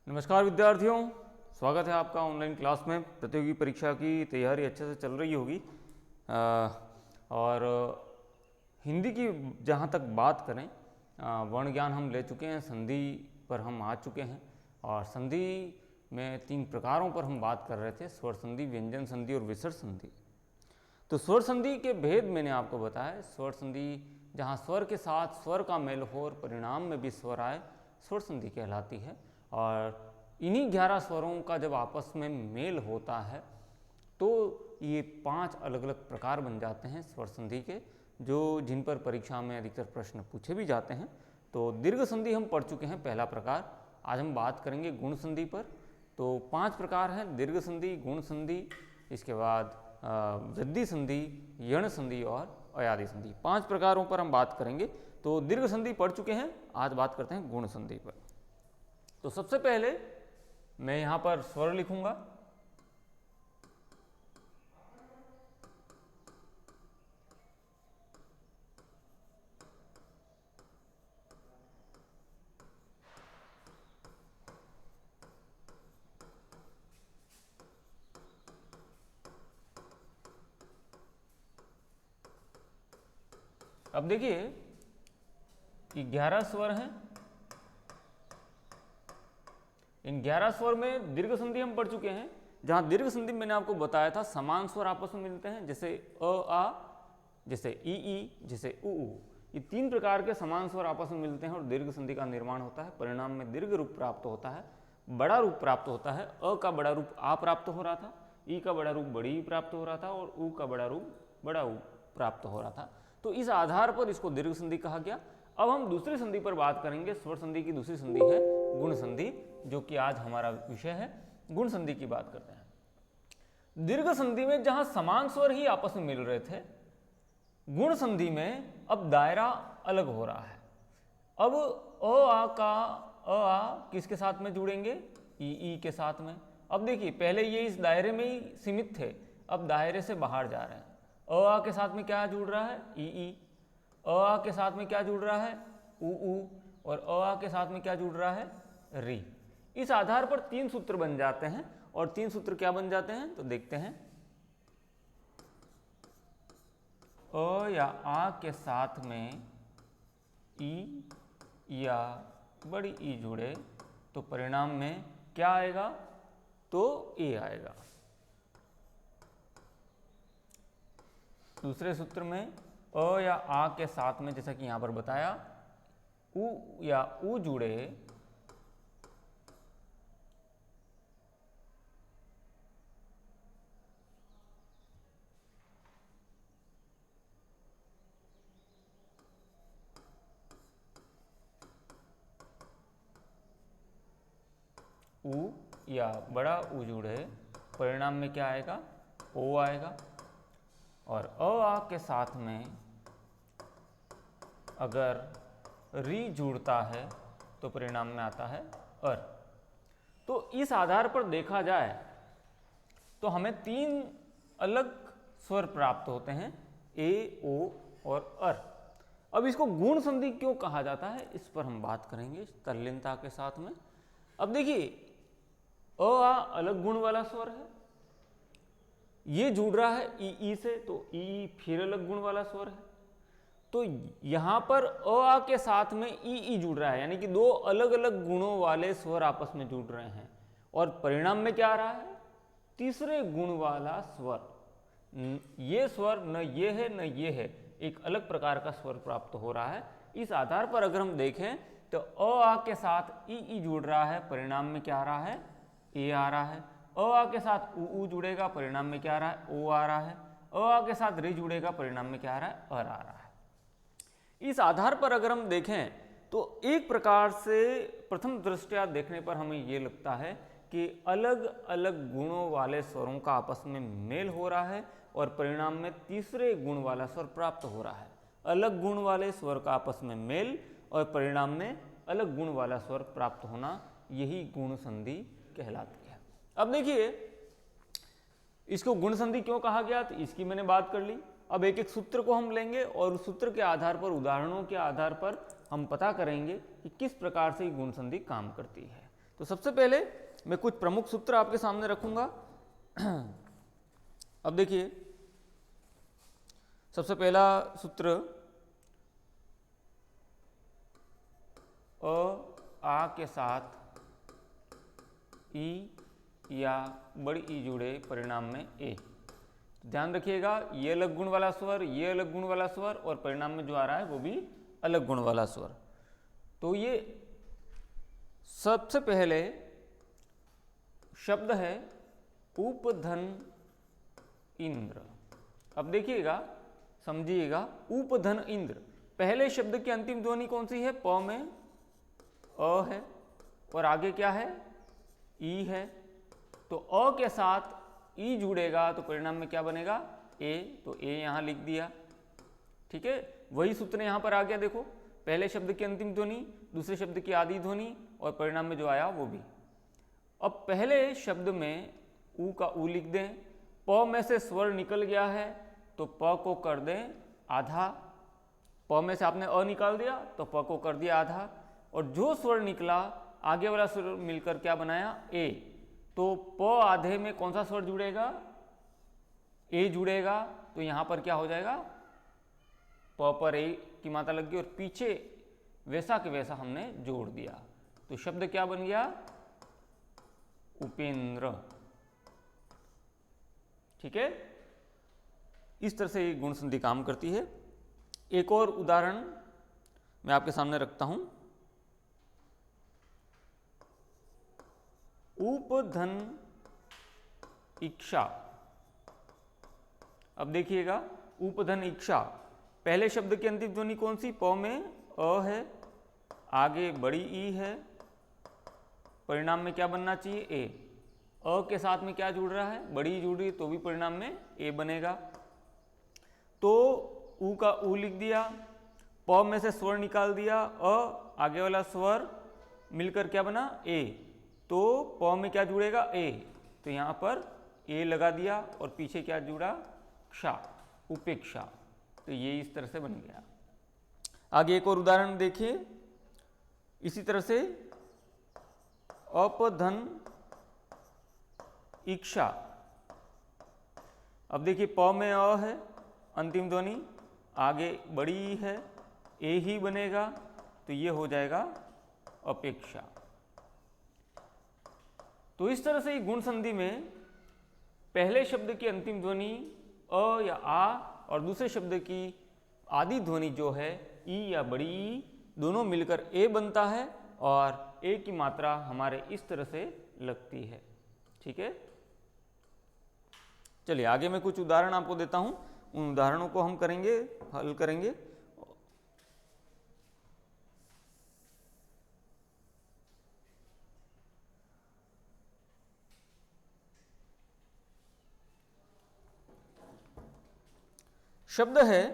नमस्कार विद्यार्थियों, स्वागत है आपका ऑनलाइन क्लास में। प्रतियोगी परीक्षा की तैयारी अच्छे से चल रही होगी। और हिंदी की जहाँ तक बात करें, वर्ण ज्ञान हम ले चुके हैं, संधि पर हम आ चुके हैं। और संधि में 3 प्रकारों पर हम बात कर रहे थे, स्वर संधि, व्यंजन संधि और विसर्ग संधि। तो स्वर संधि के भेद मैंने आपको बताया। स्वर संधि जहाँ स्वर के साथ स्वर का मेल हो और परिणाम में भी स्वर आए, स्वर संधि कहलाती है। और इन्हीं 11 स्वरों का जब आपस में मेल होता है तो ये 5 अलग अलग प्रकार बन जाते हैं स्वर संधि के, जो जिन पर परीक्षा में अधिकतर प्रश्न पूछे भी जाते हैं। तो दीर्घ संधि हम पढ़ चुके हैं, पहला प्रकार। आज हम बात करेंगे गुण संधि पर। तो 5 प्रकार हैं: दीर्घ संधि, गुण संधि, इसके बाद वृद्धि संधि, यण संधि और अयादि संधि। 5 प्रकारों पर हम बात करेंगे। तो दीर्घ संधि पढ़ चुके हैं, आज बात करते हैं गुण संधि पर। तो सबसे पहले मैं यहां पर स्वर लिखूंगा। अब देखिए कि 11 स्वर हैं। इन 11 स्वर में दीर्घ संधि हम पढ़ चुके हैं। जहां दीर्घ संधि मैंने आपको बताया था समान स्वर आपस में मिलते हैं, जैसे अ आ, जैसे ई, जैसे उ। ये 3 प्रकार के समान स्वर आपस में मिलते हैं और दीर्घ संधि का निर्माण होता है। परिणाम में दीर्घ रूप प्राप्त होता है, बड़ा रूप प्राप्त होता है। अ का बड़ा रूप आ प्राप्त हो रहा था, ई का बड़ा रूप बड़ी प्राप्त हो रहा था और उ का बड़ा रूप बड़ा उ प्राप्त हो रहा था। तो इस आधार पर इसको दीर्घ संधि कहा गया। अब हम दूसरी संधि पर बात करेंगे। स्वर संधि की दूसरी संधि है गुण संधि, जो कि आज हमारा विषय है। गुण संधि की बात करते हैं। दीर्घ संधि में जहां समान स्वर ही आपस में मिल रहे थे, गुण संधि में अब दायरा अलग हो रहा है। अब अ आ किसके साथ में जुड़ेंगे? ई के साथ में। अब देखिए, पहले ये इस दायरे में ही सीमित थे, अब दायरे से बाहर जा रहे हैं। अ आ के साथ में क्या जुड़ रहा है? ई। अ आ के साथ में क्या जुड़ रहा है? उ। और अ आ के साथ में क्या जुड़ रहा है? री। इस आधार पर 3 सूत्र बन जाते हैं। और 3 सूत्र क्या बन जाते हैं तो देखते हैं। अ या आ के साथ में ई या बड़ी ई जुड़े तो परिणाम में क्या आएगा? तो ए आएगा। दूसरे सूत्र में अ या आ के साथ में, जैसा कि यहां पर बताया, उ या उ जुड़े उ या बड़ा उ जुड़े, परिणाम में क्या आएगा? ओ आएगा। और अ आ के साथ में अगर री जुड़ता है तो परिणाम में आता है अर। तो इस आधार पर देखा जाए तो हमें 3 अलग स्वर प्राप्त होते हैं, ए, ओ और अर। अब इसको गुण संधि क्यों कहा जाता है, इस पर हम बात करेंगे तल्लीनता के साथ में। अब देखिए, अ आ अलग गुण वाला स्वर है, ये जुड़ रहा है ई से, तो ई फिर अलग गुण वाला स्वर है। तो यहां पर अ आ के साथ में ई जुड़ रहा है, यानी कि 2 अलग अलग गुणों वाले स्वर आपस में जुड़ रहे हैं। और परिणाम में क्या आ रहा है? तीसरे गुण वाला स्वर। ये स्वर न ये है न ये है, एक अलग प्रकार का स्वर प्राप्त हो रहा है। इस आधार पर अगर हम देखें तो अ आ के साथ ई जुड़ रहा है, परिणाम में क्या आ रहा है? ए आ रहा है। अ आ के साथ उ जुड़ेगा, परिणाम में क्या आ रहा है? ओ आ रहा है। अ आ के साथ रे जुड़ेगा, परिणाम में क्या आ रहा है? अर आ रहा है। इस आधार पर अगर हम देखें तो एक प्रकार से प्रथम दृष्टया देखने पर हमें यह लगता है कि अलग अलग गुणों वाले स्वरों का आपस में मेल हो रहा है और परिणाम में तीसरे गुण वाला स्वर प्राप्त हो रहा है। अलग गुण वाले स्वर का आपस में मेल और परिणाम में अलग गुण वाला स्वर प्राप्त होना, यही गुण संधि कहलाती है। अब देखिए, इसको गुण संधि क्यों कहा गया, तो इसकी मैंने बात कर ली। अब एक एक सूत्र को हम लेंगे और उस सूत्र के आधार पर, उदाहरणों के आधार पर हम पता करेंगे कि किस प्रकार से गुण संधि काम करती है। तो सबसे पहले मैं कुछ प्रमुख सूत्र आपके सामने रखूंगा। अब देखिए, सबसे पहला सूत्र आ के साथ ई या बड़ी ई जुड़े परिणाम में ए। ध्यान रखिएगा, ये अलग गुण वाला स्वर, ये अलग गुण वाला स्वर, और परिणाम में जो आ रहा है वो भी अलग गुण वाला स्वर। तो ये सबसे पहले शब्द है उपधन इंद्र। अब देखिएगा, समझिएगा, उपधन इंद्र, पहले शब्द की अंतिम ध्वनि कौन सी है? प में अ है और आगे क्या है? ई है। तो अ के साथ ई जुड़ेगा तो परिणाम में क्या बनेगा? ए। तो ए यहां लिख दिया, ठीक है। वही सूत्र यहां पर आ गया, देखो, पहले शब्द की अंतिम ध्वनि, दूसरे शब्द की आदि ध्वनि, और परिणाम में जो आया वो भी। अब पहले शब्द में ऊ का ऊ लिख दें, प में से स्वर निकल गया है तो प को कर दें आधा। प में से आपने अ निकाल दिया तो प को कर दिया आधा, और जो स्वर निकला आगे वाला स्वर मिलकर क्या बनाया? ए। तो प आधे में कौन सा स्वर जुड़ेगा? ए जुड़ेगा। तो यहां पर क्या हो जाएगा? प पर ए की मात्रा लग गई और पीछे वैसा के वैसा हमने जोड़ दिया, तो शब्द क्या बन गया? उपेंद्र। ठीक है, इस तरह से ये गुण संधि काम करती है। एक और उदाहरण मैं आपके सामने रखता हूं। उपधन इक्षा। अब देखिएगा, उपधन इक्षा, पहले शब्द की अंतिम ध्वनि कौन सी? प में अ है, आगे बड़ी ई है, परिणाम में क्या बनना चाहिए? ए। अ के साथ में क्या जुड़ रहा है? बड़ी जुड़ रही, तो भी परिणाम में ए बनेगा। तो ऊ का ऊ लिख दिया, प में से स्वर निकाल दिया, अ, आगे वाला स्वर मिलकर क्या बना? ए। तो प में क्या जुड़ेगा? ए। तो यहां पर ए लगा दिया और पीछे क्या जुड़ा?क्षा, उपेक्षा। तो ये इस तरह से बन गया। आगे एक और उदाहरण देखिए, इसी तरह से अपधन इक्षा। अब देखिए, प में अ है, अंतिम ध्वनि, आगे बड़ी ई है, ए ही बनेगा, तो ये हो जाएगा अपेक्षा। तो इस तरह से गुण संधि में पहले शब्द की अंतिम ध्वनि अ या आ और दूसरे शब्द की आदि ध्वनि जो है ई या बड़ी ई, दोनों मिलकर ए बनता है और ए की मात्रा हमारे इस तरह से लगती है। ठीक है, चलिए आगे मैं कुछ उदाहरण आपको देता हूं, उन उदाहरणों को हम करेंगे, हल करेंगे। शब्द है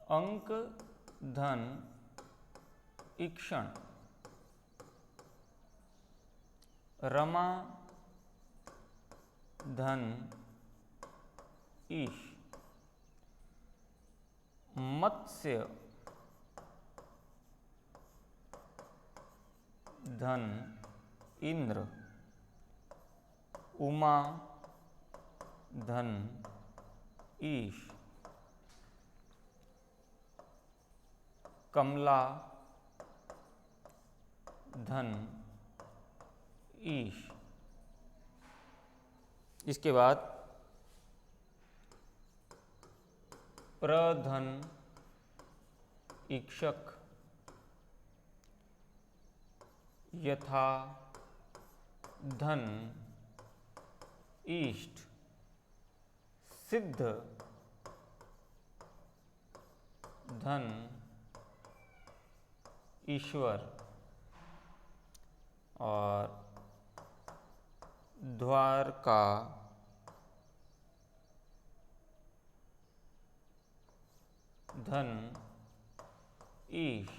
अंक धन ईक्षण, रमा धन ईश, मत्स्य धन इंद्र, उमा धन ईश, कमला धन ईश। इसके बाद प्रधन ईक्षक, यथा धन ईष्ट, सिद्ध धन ईश्वर, और द्वारका धन ईश,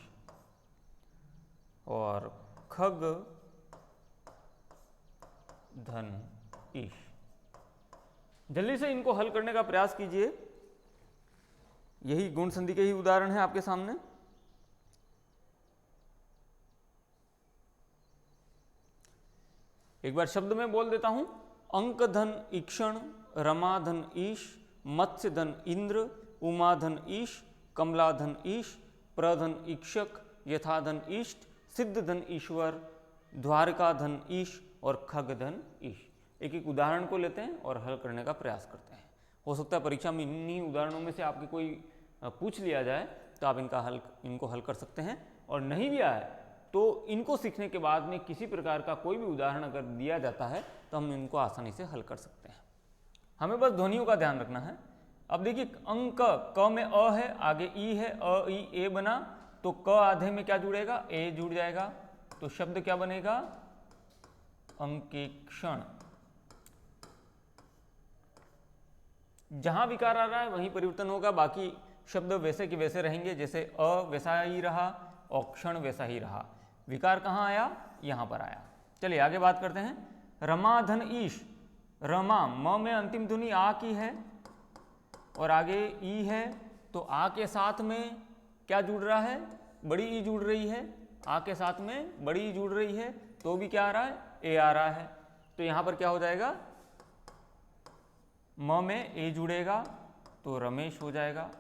और खग धन ईश। जल्दी से इनको हल करने का प्रयास कीजिए। यही गुण संधि के ही उदाहरण है आपके सामने। एक बार शब्द में बोल देता हूं, अंक धन ईक्षण, रमाधन ईश, मत्स्य धन इंद्र, उमाधन ईश, कमलाधन ईश, प्रधन ईक्षक, यथाधन इष्ट, सिद्ध धन ईश्वर, द्वारका धन ईश और खग धन ईश। एक एक उदाहरण को लेते हैं और हल करने का प्रयास करते हैं। हो सकता है परीक्षा में इन्हीं उदाहरणों में से आपके कोई पूछ लिया जाए तो आप इनको हल कर सकते हैं, और नहीं भी आए तो इनको सीखने के बाद में किसी प्रकार का कोई भी उदाहरण अगर दिया जाता है तो हम इनको आसानी से हल कर सकते हैं। हमें बस ध्वनियों का ध्यान रखना है। अब देखिए, अंक, क में अ है, आगे ई है, अ ई ए बना, तो क आधे में क्या जुड़ेगा, ए जुड़ जाएगा, तो शब्द क्या बनेगा, अंकेक्षण। जहां विकार आ रहा है वहीं परिवर्तन होगा, बाकी शब्द वैसे के वैसे रहेंगे, जैसे अ वैसा ही रहा और क्षण वैसा ही रहा। विकार कहाँ आया, यहां पर आया। चलिए आगे बात करते हैं। रमाधन ईश, रमा, म में अंतिम ध्वनि आ की है और आगे ई है, तो आ के साथ में क्या जुड़ रहा है, बड़ी ई जुड़ रही है, आ के साथ में बड़ी ई जुड़ रही है, तो भी क्या आ रहा है, ए आ रहा है, तो यहां पर क्या हो जाएगा, म में ए जुड़ेगा तो रमेश हो जाएगा।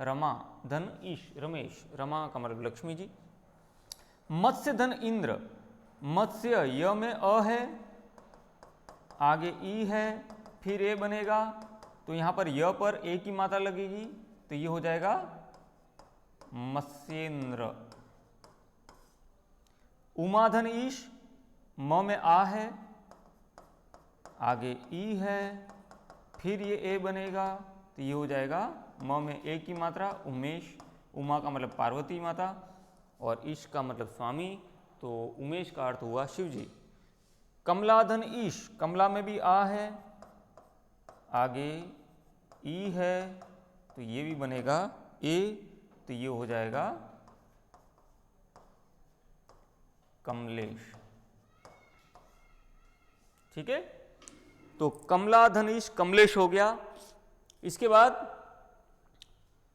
रमा धन ईश, रमेश, रमा का मतलब लक्ष्मी जी। मत्स्य धन इंद्र, मत्स्य, य में अ है, आगे ई है, फिर ए बनेगा, तो यहां पर य पर ए की मात्रा लगेगी, तो ये हो जाएगा मत्स्येंद्र। उमाधन ईश, म में आ है, आगे ई है, फिर ये ए बनेगा, तो ये हो जाएगा म में ए की मात्रा, उमेश। उमा का मतलब पार्वती माता और ईश का मतलब स्वामी, तो उमेश का अर्थ हुआ शिव जी। कमलाधन ईश, कमला में भी आ है, आगे ई है, तो ये भी बनेगा ए, तो ये हो जाएगा कमलेश। ठीक है, तो कमलाधनीश कमलेश हो गया। इसके बाद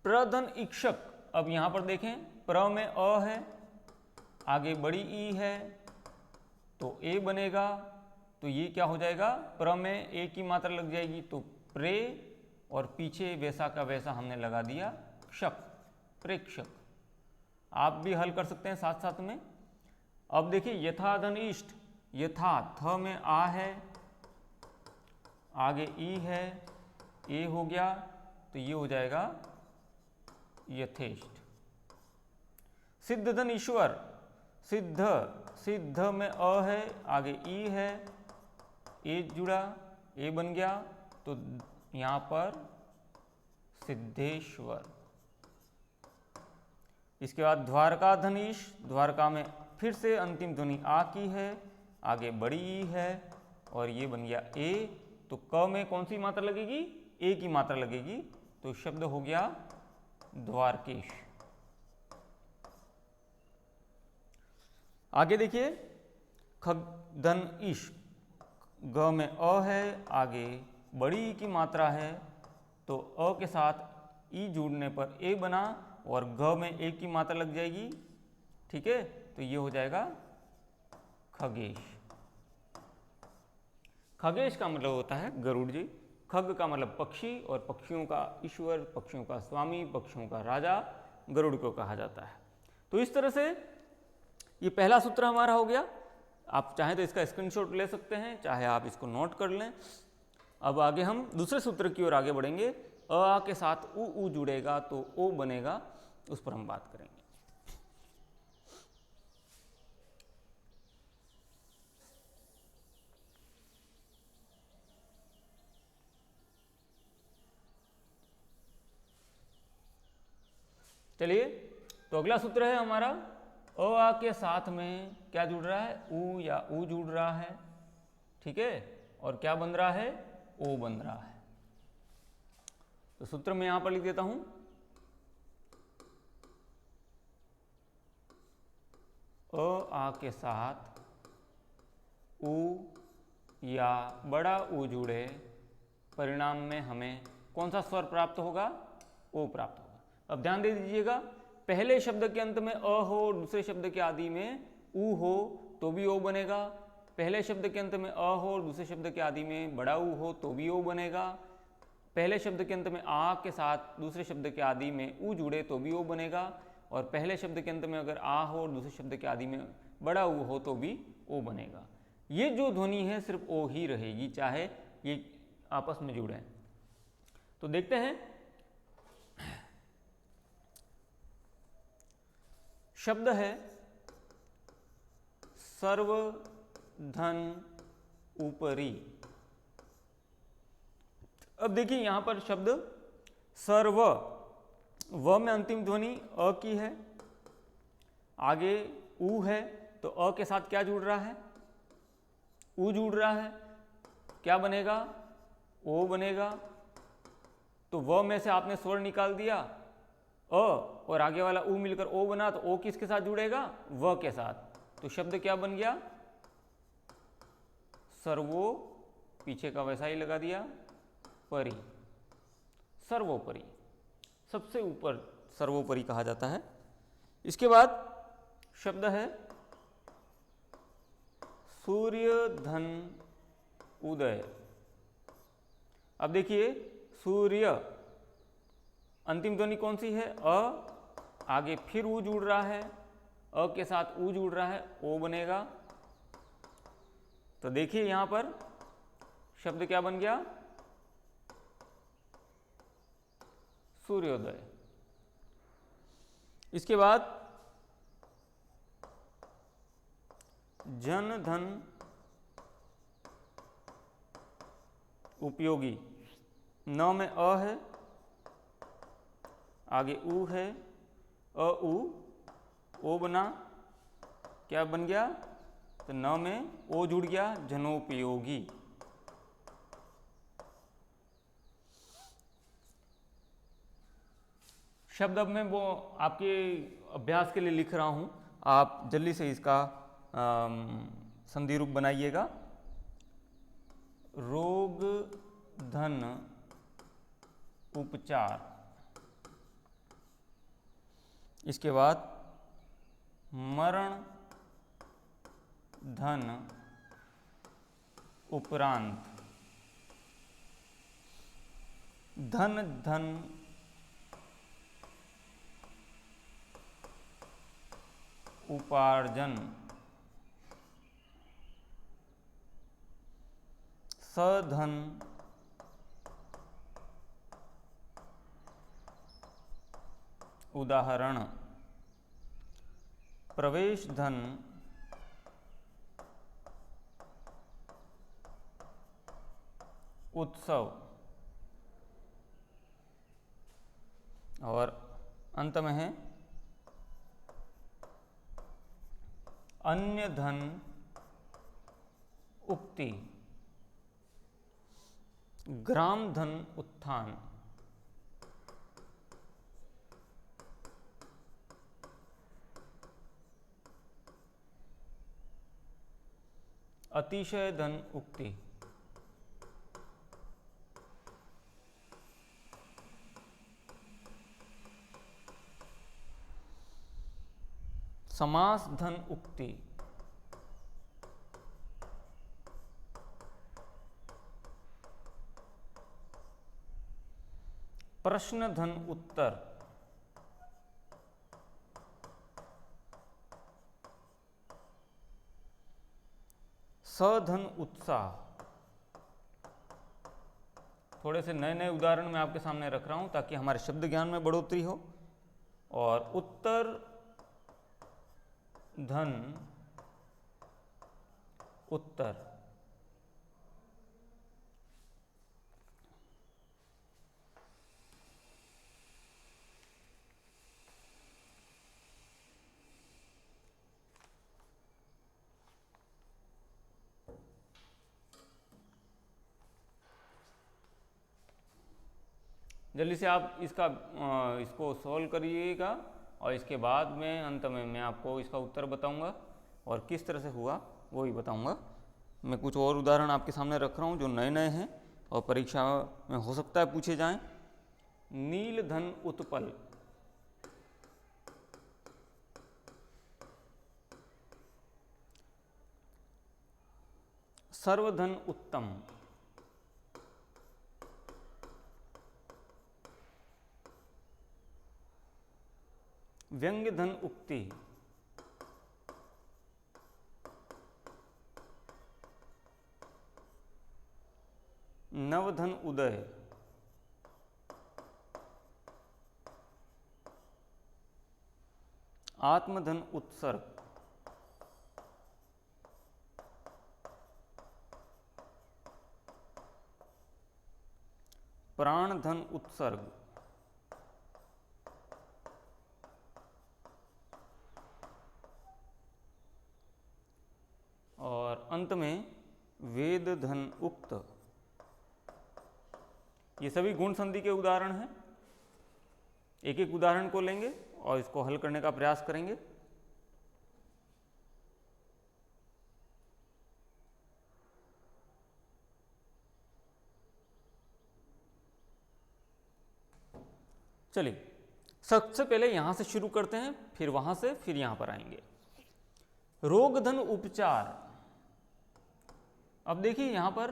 प्रधन इक्षक, अब यहां पर देखें, प्र में अ है, आगे बड़ी ई है, तो ए बनेगा, तो ये क्या हो जाएगा, प्र में ए की मात्रा लग जाएगी, तो प्रे, और पीछे वैसा का वैसा हमने लगा दिया क्षक, प्रेक्षक। आप भी हल कर सकते हैं साथ साथ में। अब देखिए, यथाधन इष्ट, यथा, थ में आ है, आगे ई है, ए हो गया, तो ये हो जाएगा यथेष्ट। सिद्ध धन ईश्वर, सिद्ध, सिद्ध में अ है, आगे ई है, ए जुड़ा, ए बन गया, तो यहां पर सिद्धेश्वर। इसके बाद द्वारका धनीश, द्वारका में फिर से अंतिम ध्वनि आ की है, आगे बड़ी ई है, और ये बन गया ए, तो क में कौन सी मात्रा लगेगी, ए की मात्रा लगेगी, तो शब्द हो गया द्वारकेश। आगे देखिए, खग धन ईश, ग में अ है, आगे बड़ी ई की मात्रा है, तो अ के साथ ई जुड़ने पर ए बना, और ग में ए की मात्रा लग जाएगी। ठीक है, तो ये हो जाएगा खगेश। खगेश का मतलब होता है गरुड़ जी। खग का मतलब पक्षी, और पक्षियों का ईश्वर, पक्षियों का स्वामी, पक्षियों का राजा गरुड़ को कहा जाता है। तो इस तरह से ये पहला सूत्र हमारा हो गया। आप चाहें तो इसका स्क्रीनशॉट ले सकते हैं, चाहे आप इसको नोट कर लें। अब आगे हम दूसरे सूत्र की ओर आगे बढ़ेंगे। अ आ के साथ उ जुड़ेगा तो ओ बनेगा, उस पर हम बात करेंगे। चलिए, तो अगला सूत्र है हमारा, अ आ के साथ में क्या जुड़ रहा है, उ या उ जुड़ रहा है। ठीक है, और क्या बन रहा है, ओ बन रहा है। तो सूत्र में यहां पर लिख देता हूं, अ आ के साथ उ या बड़ा उ जुड़े, परिणाम में हमें कौन सा स्वर प्राप्त होगा, ओ प्राप्त होगा। अब ध्यान दे दीजिएगा, पहले शब्द के अंत में अ हो, दूसरे शब्द के आदि में उ हो, तो भी ओ बनेगा, पहले शब्द के अंत में अ हो और दूसरे शब्द के आदि में बड़ा ऊ हो तो भी ओ बनेगा। पहले शब्द के अंत में आ के साथ दूसरे शब्द के आदि में ऊ जुड़े तो भी ओ बनेगा। और पहले शब्द के अंत में अगर आ हो और दूसरे शब्द के आदि में बड़ा ऊ हो तो भी ओ बनेगा। ये जो ध्वनि है सिर्फ ओ ही रहेगी, चाहे ये आपस में जुड़े। तो देखते हैं, शब्द है सर्वधन ऊपरी। अब देखिए यहां पर शब्द सर्व, व में अंतिम ध्वनि अ की है, आगे ऊ है, तो अ के साथ क्या जुड़ रहा है? ऊ जुड़ रहा है, क्या बनेगा? ओ बनेगा। तो व में से आपने स्वर निकाल दिया अ और आगे वाला ऊ मिलकर ओ बना, तो ओ किसके साथ जुड़ेगा? व के साथ। तो शब्द क्या बन गया? सर्वो, पीछे का वैसा ही लगा दिया, परि, सर्वोपरि, सबसे ऊपर सर्वोपरि कहा जाता है। इसके बाद शब्द है सूर्य धन उदय। अब देखिए सूर्य, अंतिम ध्वनि कौन सी है? अ, आगे फिर ऊ जुड़ रहा है, अ के साथ ऊ जुड़ रहा है, ओ बनेगा। तो देखिए यहां पर शब्द क्या बन गया? सूर्योदय। इसके बाद जन धन उपयोगी। न में अ है, आगे ऊ है, अ ऊ, ओ बना, क्या बन गया? तो न में ओ जुड़ गया, जनोपयोगी। शब्द अब मैं वो आपके अभ्यास के लिए लिख रहा हूं, आप जल्दी से इसका संधि रूप बनाइएगा। रोग धन उपचार। इसके बाद मरण धन उपरांत। धन धन उपार्जन। सधन उदाहरण। प्रवेश धन उत्सव। और अंत में है अन्य धन उक्ति। ग्राम धन उत्थान। अतिशय धन उक्ति। समास धन उक्ति। प्रश्न धन उत्तर। सधन उत्साह। थोड़े से नए नए उदाहरण मैं आपके सामने रख रहा हूं ताकि हमारे शब्द ज्ञान में बढ़ोतरी हो। और उत्तर धन उत्तर। जल्दी से आप इसको सॉल्व करिएगा और इसके बाद में अंत में मैं आपको इसका उत्तर बताऊंगा और किस तरह से हुआ वो ही बताऊंगा। मैं कुछ और उदाहरण आपके सामने रख रहा हूँ जो नए नए हैं और परीक्षा में हो सकता है पूछे जाएं। नील धन उत्पल। सर्वधन उत्तम, व्यंग्य धन उक्ति, नवधन उदय, आत्मधन उत्सर्ग, प्राणधन उत्सर्ग, और अंत में वेद धन उक्त। ये सभी गुण संधि के उदाहरण हैं। एक एक उदाहरण को लेंगे और इसको हल करने का प्रयास करेंगे। चलिए, सबसे पहले यहां से शुरू करते हैं, फिर वहां से फिर यहां पर आएंगे। रोग धन उपचार। अब देखिए यहां पर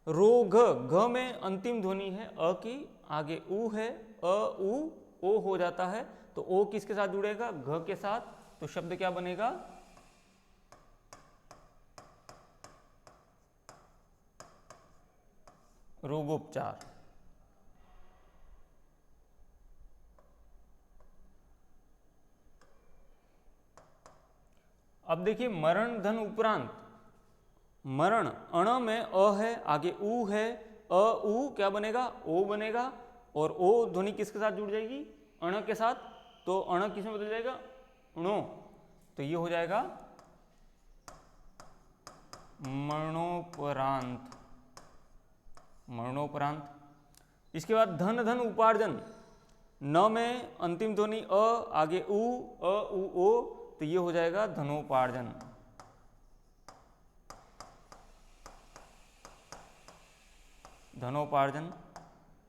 रोग, घ में अंतिम ध्वनि है अ की, आगे उ है, अ उ ओ हो जाता है, तो ओ किसके साथ जुड़ेगा? घ के साथ। तो शब्द क्या बनेगा? रोगोपचार। अब देखिए मरण धन उपरांत, मरण अण में अ है, आगे उ है, अ उ क्या बनेगा? ओ बनेगा, और ओ ध्वनि किसके साथ जुड़ जाएगी? अण के साथ। तो अण किस में बदल जाएगा? णो। तो ये हो जाएगा मरणोपरांत, मरणोपरांत। इसके बाद धन धन उपार्जन, न में अंतिम ध्वनि अ, आगे उ, अ उ ओ, तो ये हो जाएगा धनोपार्जन। धनोपार्जन।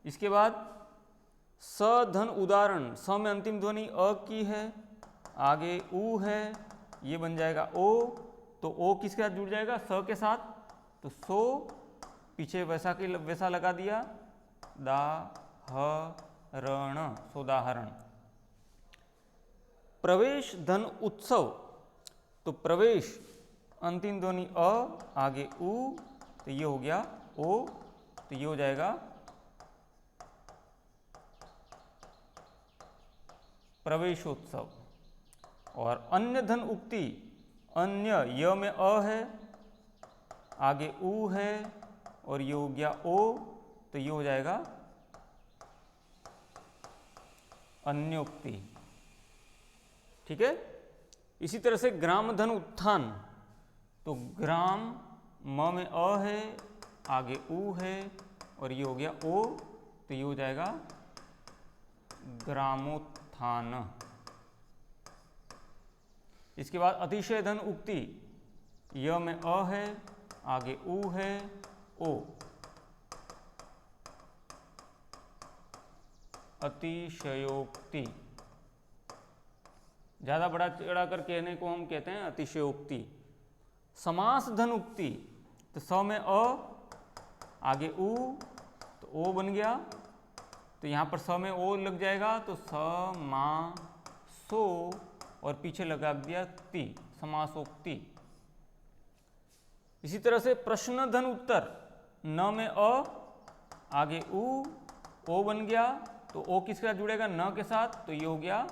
इसके बाद सधन उदाहरण, स में अंतिम ध्वनि अ की है, आगे उ है, ये बन जाएगा ओ। तो ओ किसके साथ जुड़ जाएगा? स के साथ। तो सो पीछे वैसा के वैसा लगा दिया, दा ह रण, सोदाहरण। प्रवेश धन उत्सव, तो प्रवेश अंतिम ध्वनि अ, आगे उ, तो ये हो गया ओ, तो ये हो जाएगा प्रवेशोत्सव। और अन्य धन उक्ति, अन्य य में अ है, आगे उ है, और ये हो गया ओ, तो ये हो जाएगा अन्योक्ति। ठीक है। इसी तरह से ग्राम धन उत्थान, तो ग्राम म में अ है, आगे उ है, और ये हो गया ओ, तो ये हो जाएगा ग्रामोत्थान। इसके बाद अतिशय धन उक्ति, य में अ है, आगे उ है, ओ, अतिशयोक्ति। ज़्यादा बड़ा चढ़ा कर कहने को हम कहते हैं अतिशयोक्ति। समास धन उक्ति, तो स में अ, आगे उ, तो ओ बन गया, तो यहाँ पर स में ओ लग जाएगा, तो स मा सो, और पीछे लगा दिया ति, समासोक्ति। इसी तरह से प्रश्न धन उत्तर, न में अ, आगे उ, ओ बन गया, तो ओ किसके साथ जुड़ेगा? न के साथ, तो ये हो गया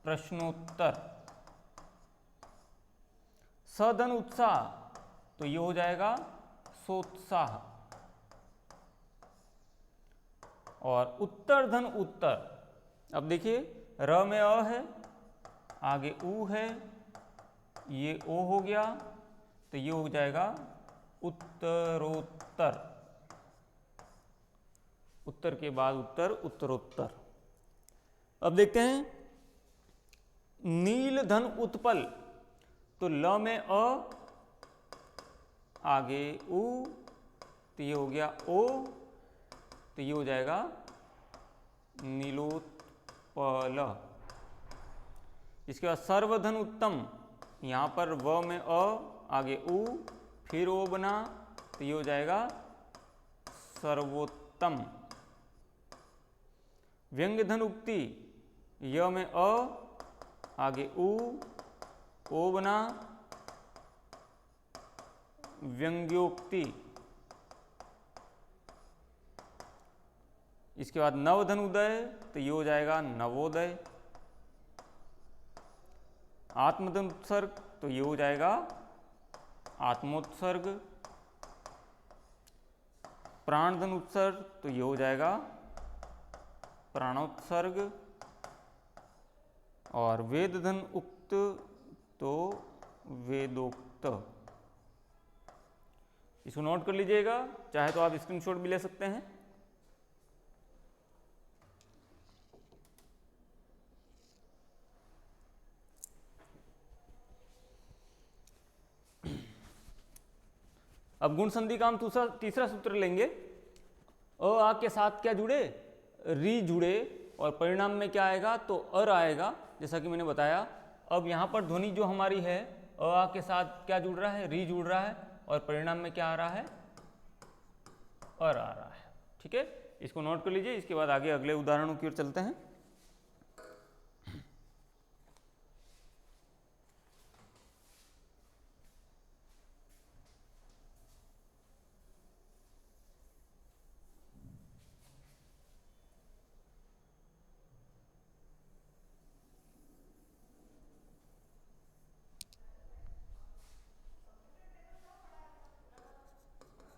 प्रश्नोत्तर। सधन उत्साह, तो ये हो जाएगा सोत्साह। और उत्तर धन उत्तर, अब देखिए र में अ है, आगे उ है, ये ओ हो गया, तो ये हो जाएगा उत्तरोत्तर। उत्तर के बाद उत्तर, उत्तरोत्तर। अब देखते हैं नील धन उत्पल, तो ल में अ, आगे उ, तो ये हो गया ओ, तो ये हो जाएगा नीलोत्पल। इसके बाद सर्वधन उत्तम, यहाँ पर व में अ, आगे उ, फिर ओ बना तो ये हो जाएगा सर्वोत्तम। व्यंग्य धन उक्ति, य में अ, आगे उ, ओ बना व्यंग्योक्ति। इसके बाद नवधन उदय तो ये हो जाएगा नवोदय। आत्मधन उत्सर्ग तो ये हो जाएगा आत्मोत्सर्ग। प्राणधन उत्सर्ग तो ये हो जाएगा प्राणोत्सर्ग। और वेदधन उक्त तो वेदोक्त। इसको नोट कर लीजिएगा, चाहे तो आप स्क्रीनशॉट भी ले सकते हैं। अब गुण संधि का हम तीसरा सूत्र लेंगे। अ आ के साथ क्या जुड़े, री जुड़े, और परिणाम में क्या आएगा तो अर आएगा, जैसा कि मैंने बताया। अब यहाँ पर ध्वनि जो हमारी है अ आ के साथ क्या जुड़ रहा है, री जुड़ रहा है, और परिणाम में क्या आ रहा है, अर आ रहा है। ठीक है, इसको नोट कर लीजिए। इसके बाद आगे अगले उदाहरणों की ओर चलते हैं।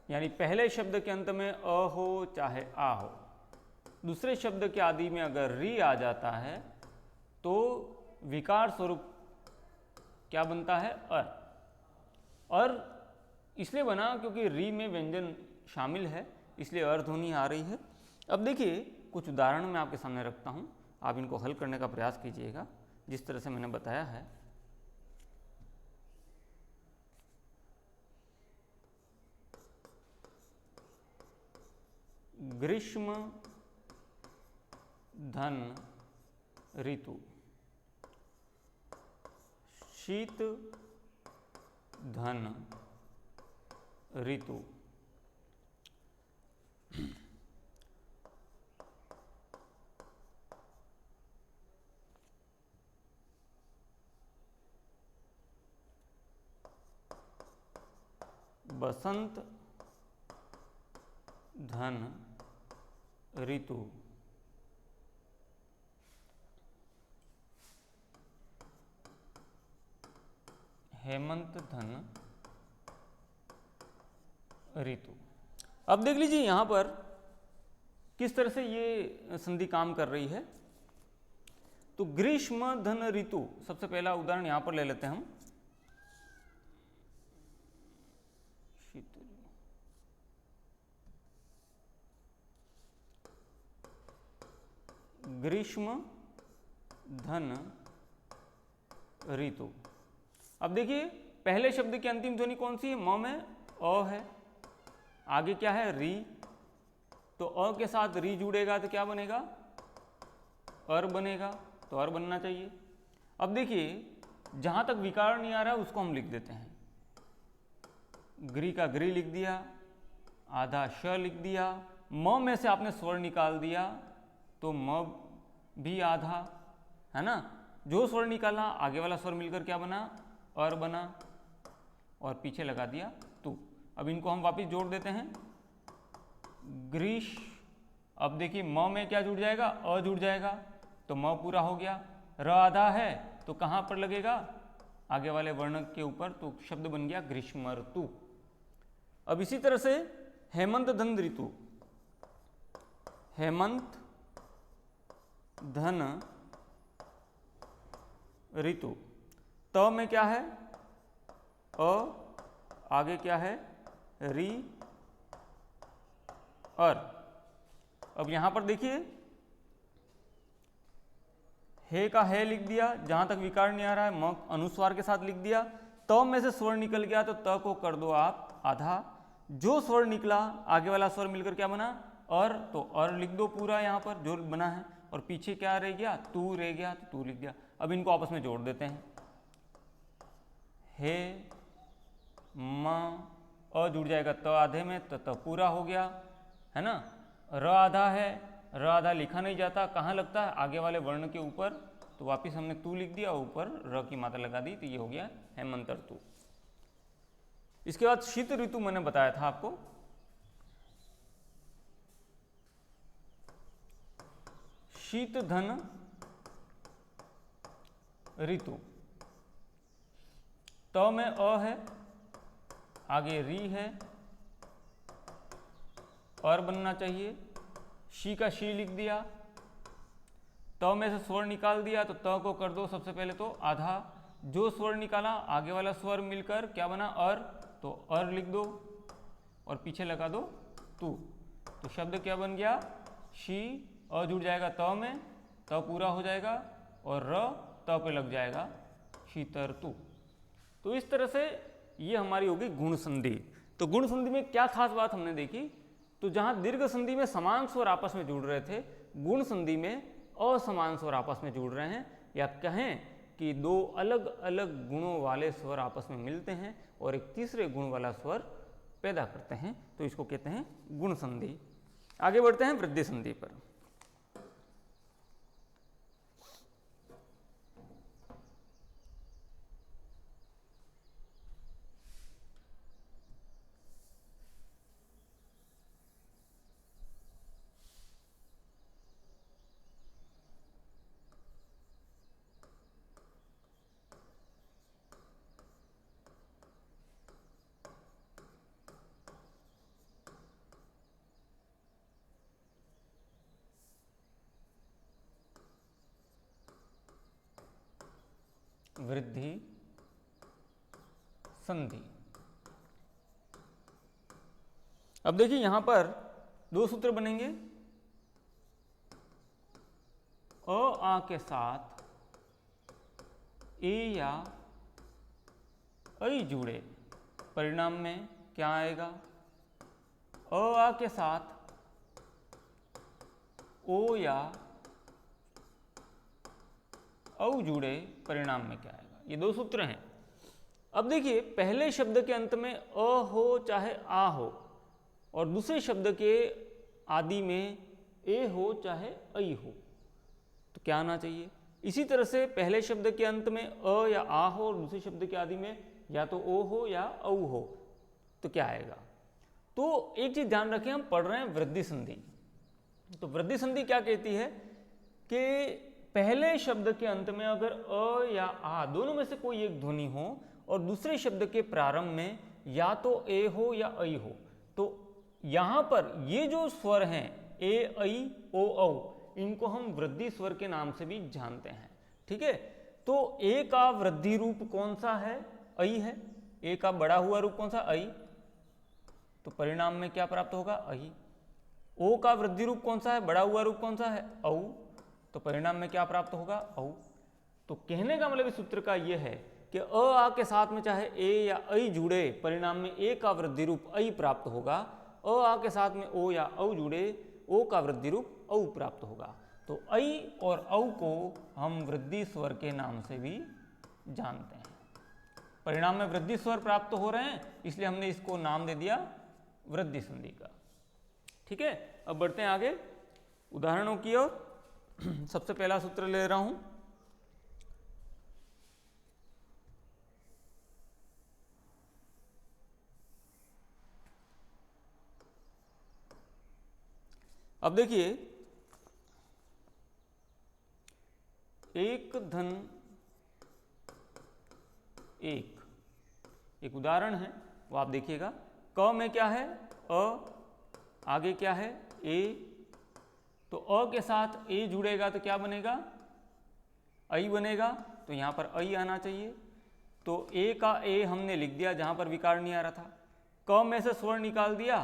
यानी पहले शब्द के अंत में अ हो चाहे आ हो, दूसरे शब्द के आदि में अगर री आ जाता है तो विकार स्वरूप क्या बनता है, अर। अर इसलिए बना क्योंकि री में व्यंजन शामिल है, इसलिए अर ध्वनि आ रही है। अब देखिए कुछ उदाहरण मैं आपके सामने रखता हूँ, आप इनको हल करने का प्रयास कीजिएगा जिस तरह से मैंने बताया है। ग्रीष्म धन ऋतु, शीत धन ऋतु, बसंत धन ऋतु, हेमंत धन ऋतु। अब देख लीजिए यहां पर किस तरह से ये संधि काम कर रही है। तो ग्रीष्म धन ऋतु, सबसे पहला उदाहरण यहां पर ले लेते हैं हम। ग्रीष्म धन ऋतु। अब देखिए पहले शब्द की अंतिम ध्वनि कौन सी है, म में अ है, आगे क्या है री, तो अ के साथ री जुड़ेगा तो क्या बनेगा, अर बनेगा, तो अर बनना चाहिए। अब देखिए जहां तक विकार नहीं आ रहा है उसको हम लिख देते हैं। ग्री का ग्री लिख दिया, आधा श लिख दिया, म में से आपने स्वर निकाल दिया तो म भी आधा, है ना। जो स्वर निकाला आगे वाला स्वर मिलकर क्या बना, अर बना, और पीछे लगा दिया तू। अब इनको हम वापस जोड़ देते हैं। ग्रीष, अब देखिए म में क्या जुड़ जाएगा, अ जुड़ जाएगा, तो म पूरा हो गया। र आधा है तो कहाँ पर लगेगा, आगे वाले वर्ण के ऊपर, तो शब्द बन गया ग्रीष्म ऋतु। अब इसी तरह से हेमंत धन ऋतु, हेमंत धन ऋतु, त में क्या है अ, आगे क्या है री, अर। अब यहां पर देखिए हे का है लिख दिया, जहां तक विकार नहीं आ रहा है म अनुस्वार के साथ लिख दिया। त में से स्वर निकल गया तो त को कर दो आप आधा, जो स्वर निकला आगे वाला स्वर मिलकर क्या बना, अर, तो अर लिख दो पूरा यहाँ पर जो बना है, और पीछे क्या रह गया, तू रह गया, तो तू लिख दिया। अब इनको आपस में जोड़ देते हैं। हे म अ जुड़ जाएगा त आधे में, तो त पूरा हो गया, है ना। र आधा है, र आधा लिखा नहीं जाता, कहाँ लगता है, आगे वाले वर्ण के ऊपर, तो वापिस हमने तू लिख दिया, ऊपर र की मात्रा लगा दी, तो ये हो गया हेमंत ऋतु। इसके बाद शीत ऋतु मैंने बताया था आपको, शीत धन ऋतु, त में अ है, आगे री है, और बनना चाहिए, शी का शी लिख दिया, त में से स्वर निकाल दिया, तो त को कर दो सबसे पहले तो आधा, जो स्वर निकाला आगे वाला स्वर मिलकर क्या बना, अर, तो अर लिख दो और पीछे लगा दो तू, तो शब्द क्या बन गया, शी, अ जुड़ जाएगा त में, त पूरा हो जाएगा, और र त पे लग जाएगा, शीतर तू। तो इस तरह से ये हमारी होगी गुण संधि। तो गुण संधि में क्या खास बात हमने देखी, तो जहाँ दीर्घ संधि में समान स्वर आपस में जुड़ रहे थे, गुण संधि में असमान स्वर आपस में जुड़ रहे हैं, या कहें कि दो अलग अलग गुणों वाले स्वर आपस में मिलते हैं और एक तीसरे गुण वाला स्वर पैदा करते हैं, तो इसको कहते हैं गुण संधि। आगे बढ़ते हैं वृद्धि संधि पर। वृद्धि संधि। अब देखिए यहां पर दो सूत्र बनेंगे, अ आ के साथ ए या ऐ जुड़े, परिणाम में क्या आएगा, अ आ के साथ ओ या औ जुड़े, परिणाम में क्या आएगा। ये दो सूत्र हैं। अब देखिए पहले शब्द के अंत में अ हो चाहे आ हो, और दूसरे शब्द के आदि में ए हो चाहे ऐ हो, तो क्या आना चाहिए। इसी तरह से पहले शब्द के अंत में अ या आ हो और दूसरे शब्द के आदि में या तो ओ हो या औ हो, तो क्या आएगा। तो एक चीज ध्यान रखें, हम पढ़ रहे हैं वृद्धि संधि। तो वृद्धि संधि क्या कहती है कि पहले शब्द के अंत में अगर अ या आ दोनों में से कोई एक ध्वनि हो और दूसरे शब्द के प्रारंभ में या तो ए हो या ऐ हो, तो यहां पर ये जो स्वर हैं ए, ऐ, ओ, औ, इनको हम वृद्धि स्वर के नाम से भी जानते हैं। ठीक है, तो ए का वृद्धि रूप कौन सा है, ऐ है। ए का बड़ा हुआ रूप कौन सा, ऐ, तो परिणाम में क्या प्राप्त होगा, ऐ। ओ का वृद्धि रूप कौन सा है, बड़ा हुआ रूप कौन सा है, औ, तो परिणाम में क्या प्राप्त होगा, औ। तो कहने का मतलब इस सूत्र का यह है कि अ आ के साथ में चाहे ए या ऐ जुड़े, परिणाम में ए का वृद्धि रूप ऐ प्राप्त होगा, अ आ के साथ में ओ या औ जुड़े, ओ का वृद्धि रूप औ प्राप्त होगा। तो ऐ और औ को हम वृद्धि स्वर के नाम से भी जानते हैं। परिणाम में वृद्धि स्वर प्राप्त हो रहे हैं, इसलिए हमने इसको नाम दे दिया वृद्धि संधि का। ठीक है, अब बढ़ते हैं आगे उदाहरणों की ओर। सबसे पहला सूत्र ले रहा हूं, अब देखिए एक धन एक उदाहरण है, वो आप देखिएगा। क में क्या है, अ, आगे क्या है, ए, तो अ के साथ ए जुड़ेगा तो क्या बनेगा, ऐ बनेगा, तो यहां पर ऐ आना चाहिए। तो ए का ए हमने लिख दिया जहां पर विकार नहीं आ रहा था। क में से स्वर निकाल दिया,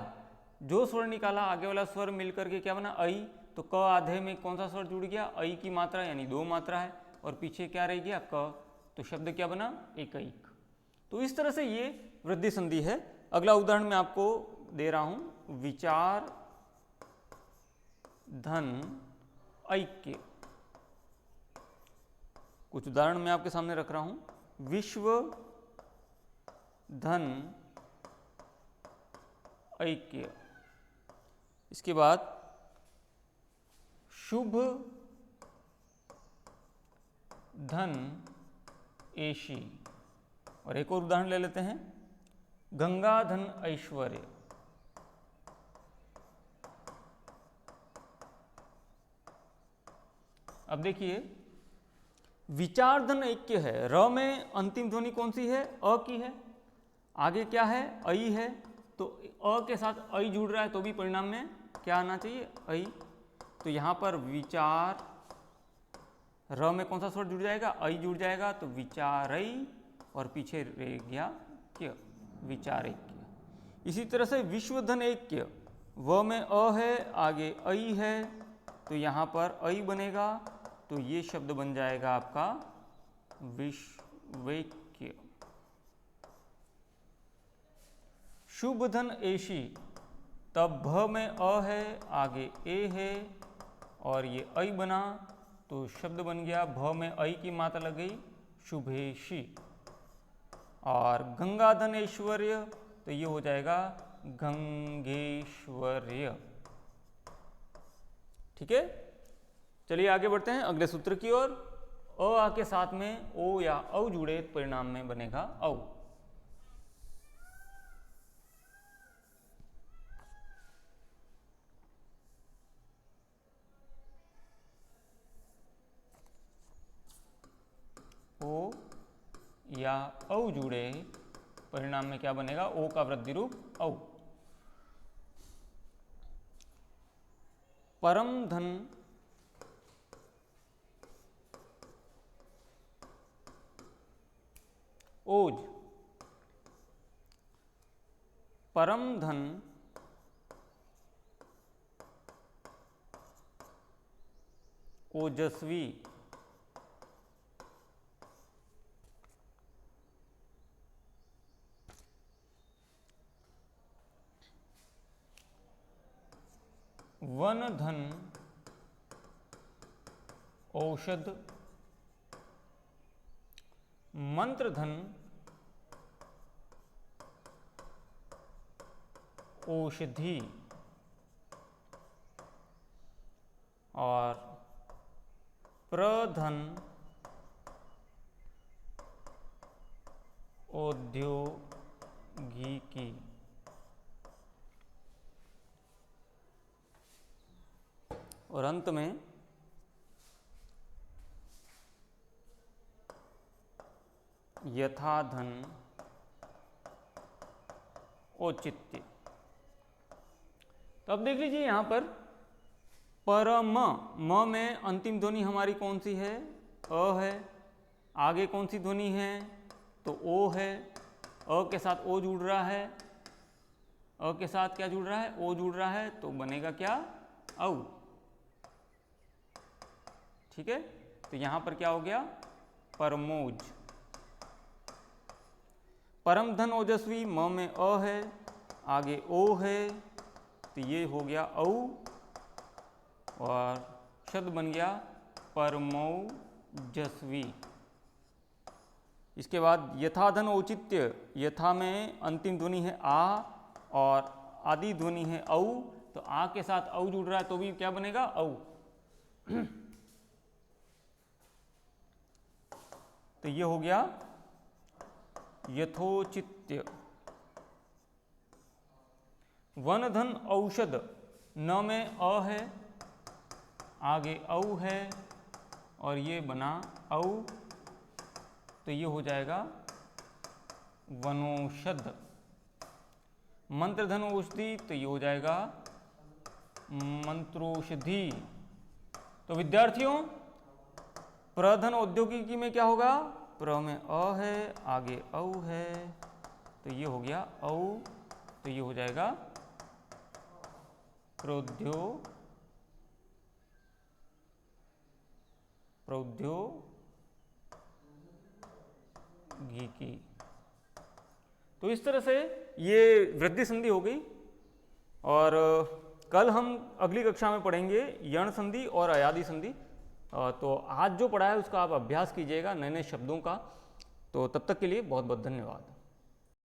जो स्वर निकाला आगे वाला स्वर मिलकर के क्या बना, ऐ, तो क आधे में कौन सा स्वर जुड़ गया, ऐ की मात्रा, यानी दो मात्रा है, और पीछे क्या रह गया, क, तो शब्द क्या बना, एकैक। तो इस तरह से ये वृद्धि संधि है। अगला उदाहरण मैं आपको दे रहा हूं, विचार धन ऐक्य। कुछ उदाहरण मैं आपके सामने रख रहा हूं, विश्व धन ऐक्य। इसके बाद शुभ धन एशी। और एक और उदाहरण ले लेते हैं, गंगा धन ऐश्वर्य। अब देखिए विचार धन ऐक्य है, र में अंतिम ध्वनि कौन सी है? अ की है। आगे क्या है? ऐ है। तो अ के साथ ऐ जुड़ रहा है तो भी परिणाम में क्या आना चाहिए? ऐ। तो यहाँ पर विचार, र में कौन सा स्वर जुड़ जाएगा? ऐ जुड़ जाएगा। तो विचारई और पीछे रह गया क्या? विचारैक्य। इसी तरह से विश्वधन ऐक्य, व में अ है, आगे ऐ है, तो यहाँ पर ऐ बनेगा। तो ये शब्द बन जाएगा आपका विश्वैक्य। शुभ धन एशी, तब भ में अ है, आगे ए है और ये ऐ बना, तो शब्द बन गया, भ में ऐ की मात्रा लग गई, शुभेशी। और गंगाधन ऐश्वर्य, तो ये हो जाएगा गंगेश्वर्य। ठीक है, चलिए आगे बढ़ते हैं अगले सूत्र की ओर। अ आ के साथ में ओ या औ जुड़े परिणाम में बनेगा औ। ओ या औ जुड़े परिणाम में क्या बनेगा? ओ का वृद्धि रूप औ। परम धन ओज, परम धन ओजस्वी। वन धन औषध, मंत्र धन औषधि और प्रधन औद्योगिकी। और अंत में यथाधन औचित्य। तो अब देख लीजिए यहाँ पर परम, म में अंतिम ध्वनि हमारी कौन सी है? अ है। आगे कौन सी ध्वनि है? तो ओ है। अ के साथ ओ जुड़ रहा है, अ के साथ क्या जुड़ रहा है? ओ जुड़ रहा है, तो बनेगा क्या? औ। ठीक है, तो यहां पर क्या हो गया? परमोज। परम धन ओजस्वी, म में अ है, आगे ओ है, तो ये हो गया औ और शब्द बन गया परमौजस्वी। इसके बाद यथाधन औचित्य, यथा में अंतिम ध्वनि है आ और आदि ध्वनि है औ, तो आ के साथ औ जुड़ रहा है तो भी क्या बनेगा? औ। तो ये हो गया यथोचित्य। वन धन औषध, न में अ है, आगे औ है और ये बना औ, तो ये हो जाएगा वनौषध। मंत्रधन औषधि, तो ये हो जाएगा मंत्रोषधि। तो विद्यार्थियों प्रधन औद्योगिकी में क्या होगा? प्र में अ है, आगे औ है, तो ये हो गया औ, तो ये हो जाएगा प्रौद्योगिकी। तो इस तरह से ये वृद्धि संधि हो गई। और कल हम अगली कक्षा में पढ़ेंगे यण संधि और अयादि संधि। तो आज जो पढ़ा है उसका आप अभ्यास कीजिएगा, नए नए शब्दों का। तो तब तक के लिए बहुत बहुत धन्यवाद।